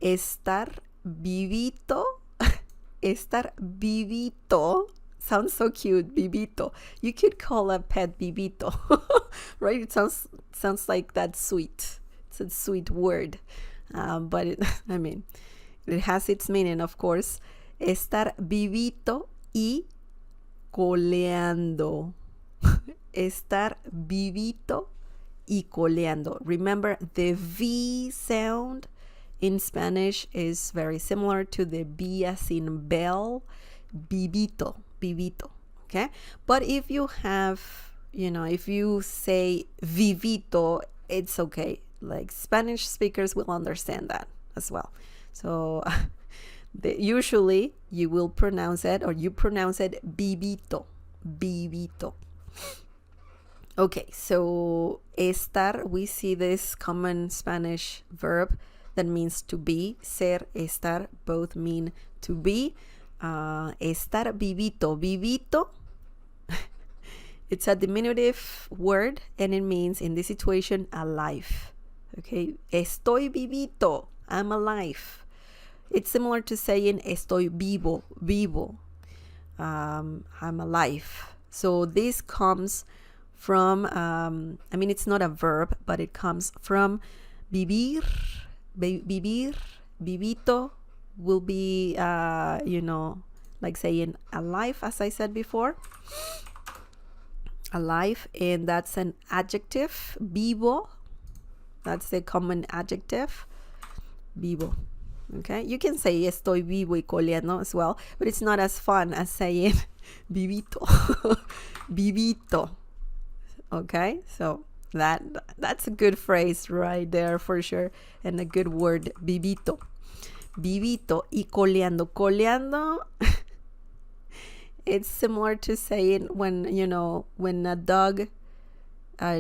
estar vivito. Estar vivito sounds so cute, vivito. You could call a pet vivito, right? It sounds like that sweet. It's a sweet word, but I mean, it has its meaning, of course. Estar vivito y coleando. Estar vivito y coleando. Remember, the V sound in Spanish is very similar to the B as in bell, vivito, vivito, okay? But if you have, if you say vivito, it's okay. Like Spanish speakers will understand that as well. So usually you will pronounce it, or you pronounce it vivito, vivito. Okay, so estar, we see this common Spanish verb that means to be. Ser, estar, both mean to be. Estar vivito, vivito. It's a diminutive word, and it means, in this situation, alive. Okay, estoy vivito, I'm alive. It's similar to saying estoy vivo, vivo. I'm alive. So this comes from, it's not a verb, but it comes from vivir. Vivir, vivito will be, like saying alive, as I said before. Alive, and that's an adjective. Vivo, that's the common adjective. Vivo. Okay, you can say estoy vivo y coleando as well, but it's not as fun as saying vivito. Vivito. Okay, so that's a good phrase right there for sure, and a good word, vivito. Vivito y coleando. Coleando, it's similar to saying when a dog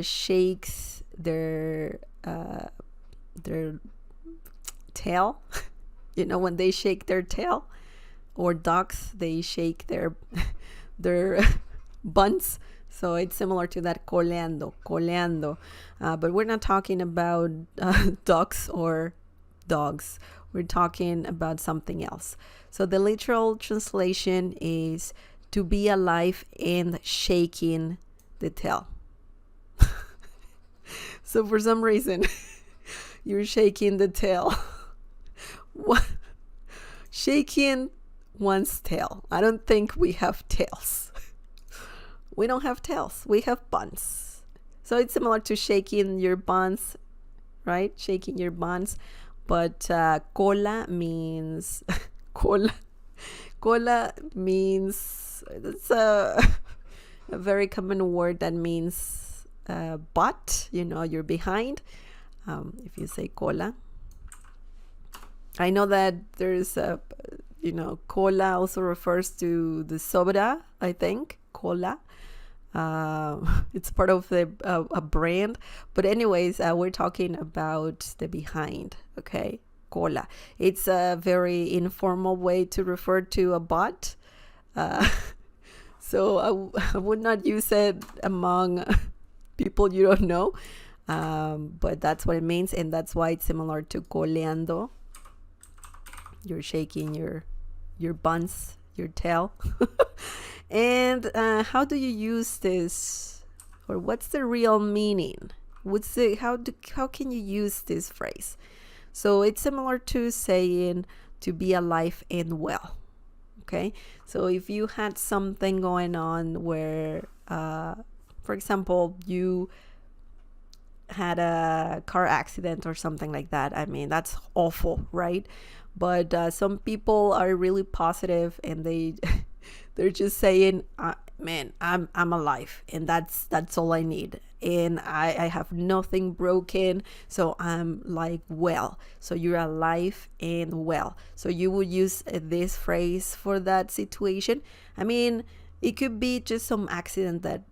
shakes their tail. When they shake their tail, or dogs, they shake their buns. So it's similar to that, coleando. But we're not talking about ducks or dogs. We're talking about something else. So the literal translation is to be alive and shaking the tail. So for some reason, you're shaking the tail. What? Shaking one's tail. I don't think we have tails. We don't have tails. We have buns. So it's similar to shaking your buns, right? Shaking your buns. But cola means cola. Cola means, it's a very common word that means butt. You're behind. If you say cola. I know that there's a, cola also refers to the soda, I think, cola. It's part of a brand. But anyways, we're talking about the behind, okay? Cola. It's a very informal way to refer to a butt. So I would not use it among people you don't know. But that's what it means, and that's why it's similar to coleando. You're shaking your buns, your tail. And how do you use this, or what's the real meaning? How can you use this phrase? So it's similar to saying to be alive and well. Okay, so if you had something going on where, for example, you had a car accident or something like that, that's awful, right? But some people are really positive, and they're just saying, man, I'm alive, and that's all I need, and I have nothing broken, so I'm like well. So you're alive and well. So you would use this phrase for that situation. It could be just some accident that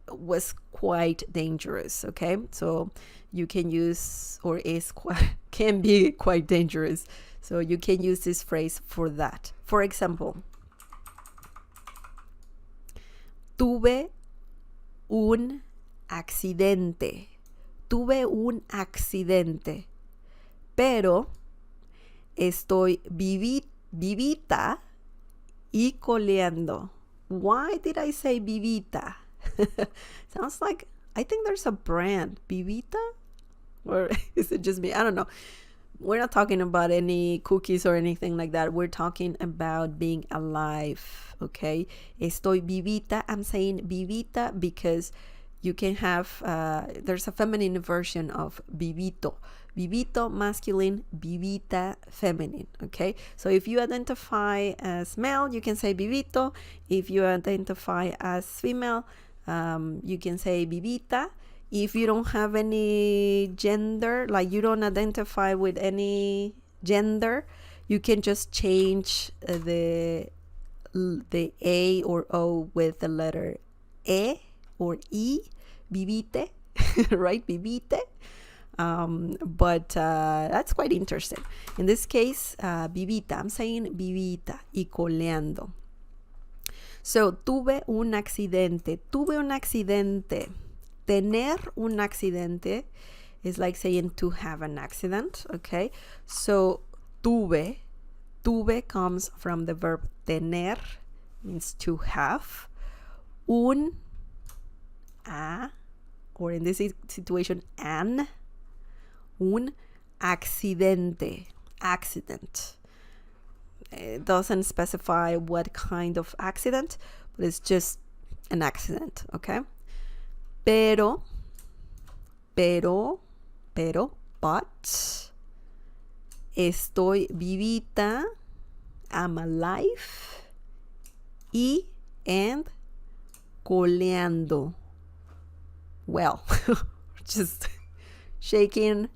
was quite dangerous, okay? So you can use, or can be quite dangerous. So you can use this phrase for that. For example, tuve un accidente. Tuve un accidente. Pero Estoy vivita y coleando. Why did I say vivita? Sounds like, I think there's a brand, Vivita? Or is it just me? I don't know. We're not talking about any cookies or anything like that. We're talking about being alive, okay? Estoy vivita. I'm saying vivita because you can have, there's a feminine version of vivito. Vivito masculine, vivita feminine, okay? So if you identify as male, you can say vivito. If you identify as female, you can say vivita. If you don't have any gender, like you don't identify with any gender, you can just change the A or O with the letter E or E, vivite, right? Vivite. But that's quite interesting. In this case, vivita, I'm saying vivita y coleando. So, tuve un accidente. Tuve un accidente. Tener un accidente is like saying to have an accident, okay? So, tuve comes from the verb tener, means to have. Un, or in this situation, un accidente, accident. It doesn't specify what kind of accident, but it's just an accident, okay? But, estoy vivita, I'm alive, and coleando. Well, just shaking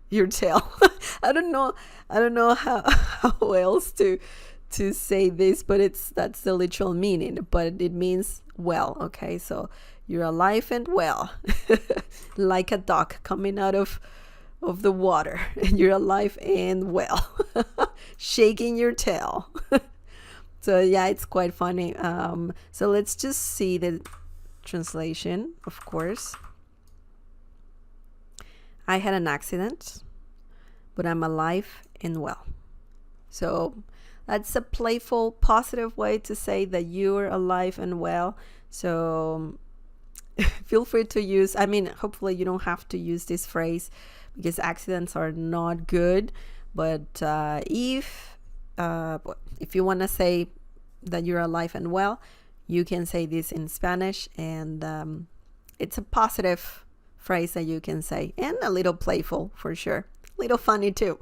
your tail. I don't know how else to say this, but that's the literal meaning, but it means well, okay? So you're alive and well, like a duck coming out of the water, and you're alive and well, shaking your tail. So yeah, it's quite funny. So let's just see the translation, of course. I had an accident, but I'm alive and well. So that's a playful, positive way to say that you're alive and well. So feel free to use, I mean, hopefully you don't have to use this phrase because accidents are not good. But if you want to say that you're alive and well, you can say this in Spanish, and it's a positive phrase that you can say, and a little playful for sure, a little funny too.